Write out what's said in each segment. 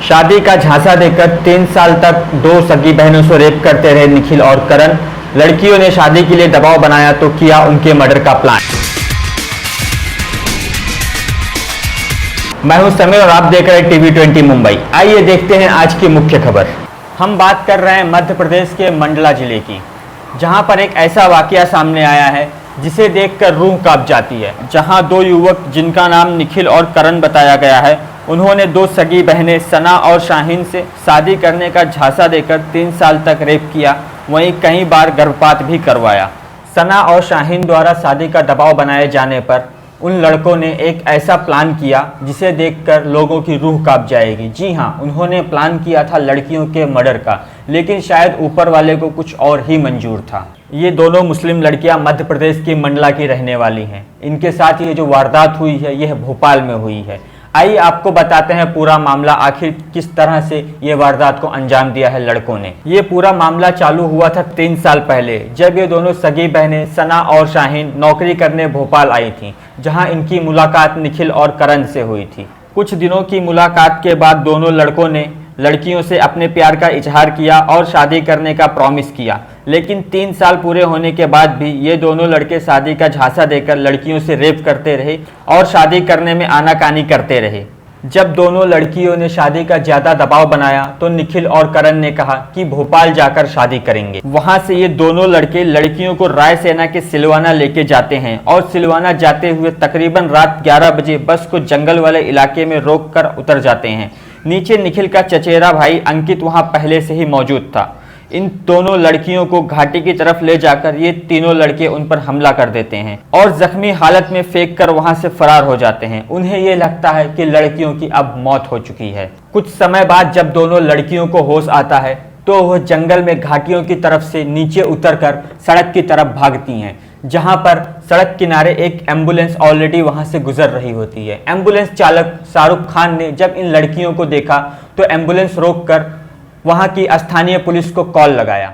शादी का झांसा देकर 3 साल तक 2 सगी बहनों से रेप करते रहे निखिल और करण। लड़कियों ने शादी के लिए दबाव बनाया तो किया उनके मर्डर का प्लान। मैं हूं समीर और आप देख रहे हैं TV20 मुंबई। आइए देखते हैं आज की मुख्य खबर। हम बात कर रहे हैं मध्य प्रदेश के मंडला जिले की, जहां पर एक ऐसा वाकया सामने आया है जिसे देखकर रूह कांप जाती है। जहां 2 युवक जिनका नाम निखिल और करण बताया गया है, उन्होंने 2 सगी बहनें सना और शाहीन से शादी करने का झांसा देकर 3 साल तक रेप किया, वहीं कई बार गर्भपात भी करवाया। सना और शाहीन द्वारा शादी का दबाव बनाए जाने पर उन लड़कों ने एक ऐसा प्लान किया जिसे देखकर लोगों की रूह कांप जाएगी। जी हाँ, उन्होंने प्लान किया था लड़कियों के मर्डर का, लेकिन शायद ऊपर वाले को कुछ और ही मंजूर था। ये दोनों मुस्लिम लड़कियां मध्य प्रदेश की मंडला की रहने वाली हैं। इनके साथ ये जो वारदात हुई है यह भोपाल में हुई है। आइए आपको बताते हैं पूरा मामला, आखिर किस तरह से ये वारदात को अंजाम दिया है लड़कों ने। ये पूरा मामला चालू हुआ था 3 साल पहले, जब ये दोनों सगी बहनें सना और शाहीन नौकरी करने भोपाल आई थीं, जहां इनकी मुलाकात निखिल और करण से हुई थी। कुछ दिनों की मुलाकात के बाद दोनों लड़कों ने लड़कियों से अपने प्यार का इजहार किया और शादी करने का प्रॉमिस किया, लेकिन 3 साल पूरे होने के बाद भी ये दोनों लड़के शादी का झांसा देकर लड़कियों से रेप करते रहे और शादी करने में आनाकानी करते रहे। जब दोनों लड़कियों ने शादी का ज्यादा दबाव बनाया तो निखिल और करण ने कहा कि भोपाल जाकर शादी करेंगे। वहां से ये दोनों लड़के लड़कियों को रायसेना के सिलवाना लेके जाते हैं और सिलवाना जाते हुए तकरीबन रात 11 बजे बस को जंगल वाले इलाके में रोक कर उतर जाते हैं। नीचे निखिल का चचेरा भाई अंकित वहां पहले से ही मौजूद था। इन दोनों लड़कियों को घाटी की तरफ ले जाकर ये तीनों लड़के उन पर हमला कर देते हैं और जख्मी हालत में फेंक कर वहां से फरार हो जाते हैं। उन्हें ये लगता है कि लड़कियों की अब मौत हो चुकी है। कुछ समय बाद जब दोनों लड़कियों को होश आता है तो वह जंगल में घाटियों की तरफ से नीचे उतरकर सड़क की तरफ भागती हैं, जहां पर सड़क किनारे एक एम्बुलेंस ऑलरेडी वहां से गुजर रही होती है। एम्बुलेंस चालक शाहरुख खान ने जब इन लड़कियों को देखा तो एम्बुलेंस रोककर वहां की स्थानीय पुलिस को कॉल लगाया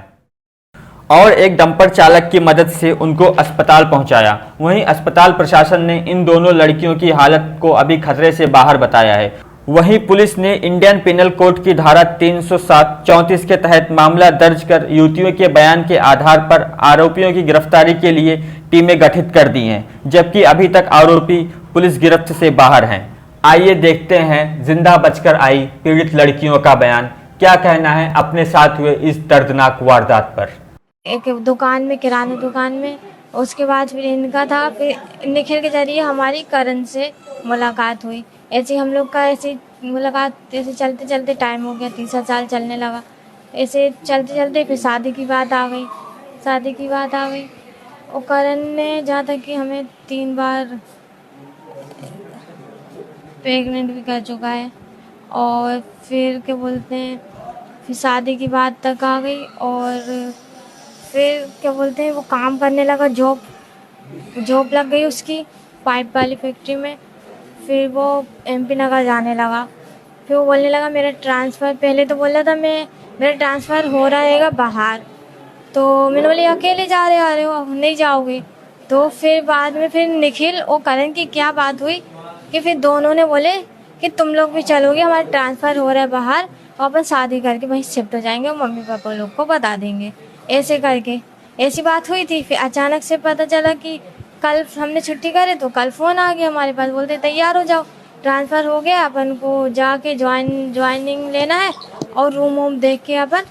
और एक डंपर चालक की मदद से उनको अस्पताल पहुंचाया। वहीं अस्पताल प्रशासन ने इन दोनों लड़कियों की हालत को अभी खतरे से बाहर बताया है। वहीं पुलिस ने इंडियन पिनल कोड की धारा 307-34 के तहत मामला दर्ज कर युवतियों के बयान के आधार पर आरोपियों की गिरफ्तारी के लिए टीमें गठित कर दी हैं, जबकि अभी तक आरोपी पुलिस गिरफ्त से बाहर हैं। आइए देखते हैं जिंदा बचकर आई पीड़ित लड़कियों का बयान, क्या कहना है अपने साथ हुए इस दर्दनाक वारदात पर। एक दुकान में, किराना दुकान में, उसके बाद फिर इनका था, फिर निखिल के जरिए हमारी करण से मुलाकात हुई। ऐसे हम लोग का ऐसी मुलाकात ऐसे चलते चलते टाइम हो गया, 3 साल चलने लगा। ऐसे चलते चलते फिर शादी की बात आ गई। और करण ने जहाँ तक कि हमें 3 बार प्रेग्नेंट भी कर चुका है और फिर क्या बोलते हैं, फिर शादी की बात तक आ गई और फिर क्या बोलते हैं वो काम करने लगा, जॉब लग गई उसकी पाइप वाली फैक्ट्री में। फिर वो MP नगर जाने लगा। फिर वो बोलने लगा मेरा ट्रांसफ़र, पहले तो बोला था मेरा ट्रांसफ़र हो रहेगा बाहर, तो मैंने बोली अकेले जा रहे हो, नहीं जाओगे। तो फिर बाद में फिर निखिल और करण की क्या बात हुई कि फिर दोनों ने बोले कि तुम लोग भी चलोगे, हमारा ट्रांसफ़र हो रहा है बाहर और अपन शादी करके वहीं शिफ्ट हो जाएंगे और मम्मी पापा लोग को बता देंगे। ऐसे करके ऐसी बात हुई थी। फिर अचानक से पता चला कि कल हमने छुट्टी करे तो कल फ़ोन आ गया हमारे पास, बोलते तैयार हो जाओ, ट्रांसफ़र हो गया, अपन को जाके ज्वाइनिंग लेना है और रूम वूम देख के अपन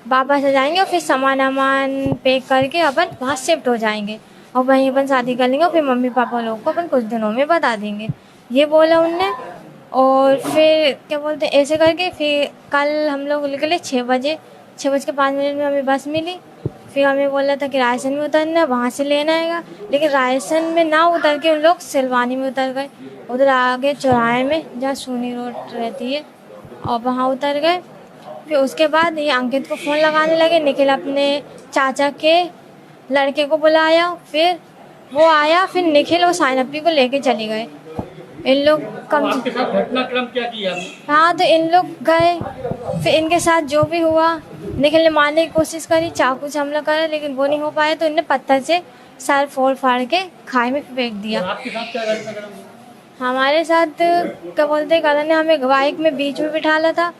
वापस आ जाएंगे और फिर सामान पैक करके अपन वहाँ शिफ्ट हो जाएंगे और वहीं अपन शादी कर लेंगे और फिर मम्मी पापा लोग को अपन कुछ दिनों में बता देंगे, ये बोला उनने। और फिर क्या बोलते हैं ऐसे करके फिर कल हम लोग निकले 6:05 में हमें बस मिली। फिर हमें बोला था कि रायसेन में उतरना, वहाँ से लेना आएगा, लेकिन रायसेन में ना उतर के उन लोग सिलवानी में उतर गए, उधर आगे चौराहे में जहाँ सोनी रोड रहती है और वहाँ उतर गए। फिर उसके बाद ये अंकित को फ़ोन लगाने लगे। निखिल अपने चाचा के लड़के को बुलाया, फिर वो आया, फिर निखिल और साइनप्पी को लेके चले गए। इन लोग आपके साथ घटनाक्रम क्या किया? हाँ, तो इन लोग गए, फिर इनके साथ जो भी हुआ, निखिल ने मारने की कोशिश करी, चाकू से हमला करा, लेकिन वो नहीं हो पाया तो इन्हें पत्थर से सर फोड़ फाड़ के खाई में फेंक दिया। आपके साथ क्या घटनाक्रम? हमारे साथ क्या बोलते करण ने हमें बाइक में बीच में बिठाला था,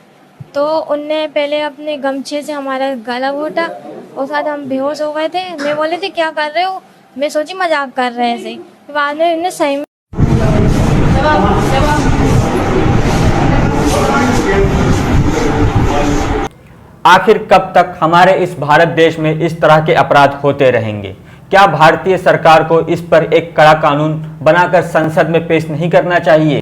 तो उनने पहले अपने गमछे से हमारा गला घोटा और साथ हम बेहोश हो गए थे। मैं बोले थे क्या कर रहे हो, मैं सोची मजाक कर रहे थे। बाद में उन्होंने सही में आखिर कब तक हमारे इस भारत देश में इस तरह के अपराध होते रहेंगे? क्या भारतीय सरकार को इस पर एक कड़ा कानून बनाकर संसद में पेश नहीं करना चाहिए,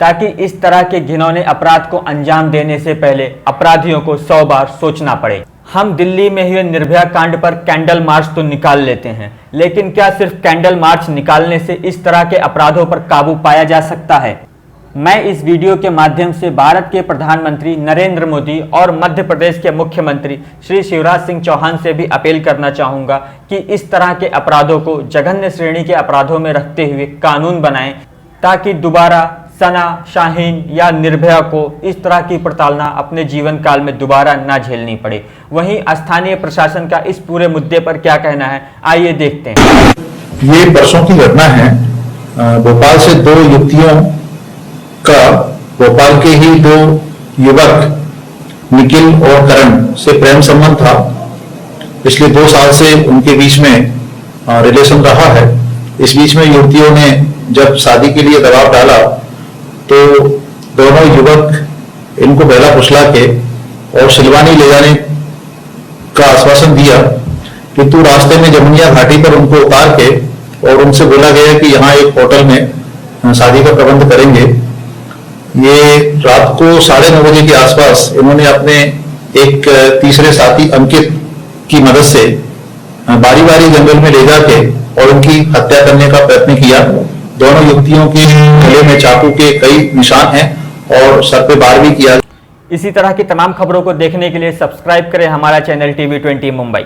ताकि इस तरह के घिनौने अपराध को अंजाम देने से पहले अपराधियों को 100 बार सोचना पड़े? हम दिल्ली में हुए निर्भया कांड पर कैंडल मार्च तो निकाल लेते हैं, लेकिन क्या सिर्फ कैंडल मार्च निकालने से इस तरह के अपराधों पर काबू पाया जा सकता है? मैं इस वीडियो के माध्यम से भारत के प्रधानमंत्री नरेंद्र मोदी और मध्य प्रदेश के मुख्यमंत्री श्री शिवराज सिंह चौहान से भी अपील करना चाहूँगा कि इस तरह के अपराधों को जघन्य श्रेणी के अपराधों में रखते हुए कानून बनाएं, ताकि दोबारा सना, शाहीन या निर्भया को इस तरह की प्रताड़ना अपने जीवन काल में दोबारा ना झेलनी पड़े। वहीं स्थानीय प्रशासन का इस पूरे मुद्दे पर क्या कहना है, आइए देखते हैं। ये परसों की घटना है। भोपाल से 2 युवतियों का भोपाल के ही 2 युवक निखिल और करण से प्रेम संबंध था। पिछले 2 साल से उनके बीच में रिलेशन रहा है। इस बीच में युवतियों ने जब शादी के लिए दबाव डाला तो दोनों युवक इनको बहला फुसला के और सिलवानी ले जाने का आश्वासन दिया, किंतु रास्ते में जमुनिया घाटी पर उनको उतार के और उनसे बोला गया कि यहाँ एक होटल में शादी का प्रबंध करेंगे। ये रात को 9:30 बजे के आसपास इन्होंने अपने एक तीसरे साथी अंकित की मदद से बारी बारी जंगल में ले जाके और उनकी हत्या करने का प्रयत्न किया। दोनों युवतियों के गले में चाकू के कई निशान हैं और सर पे वार भी किया। इसी तरह की तमाम खबरों को देखने के लिए सब्सक्राइब करें हमारा चैनल TV20 मुंबई।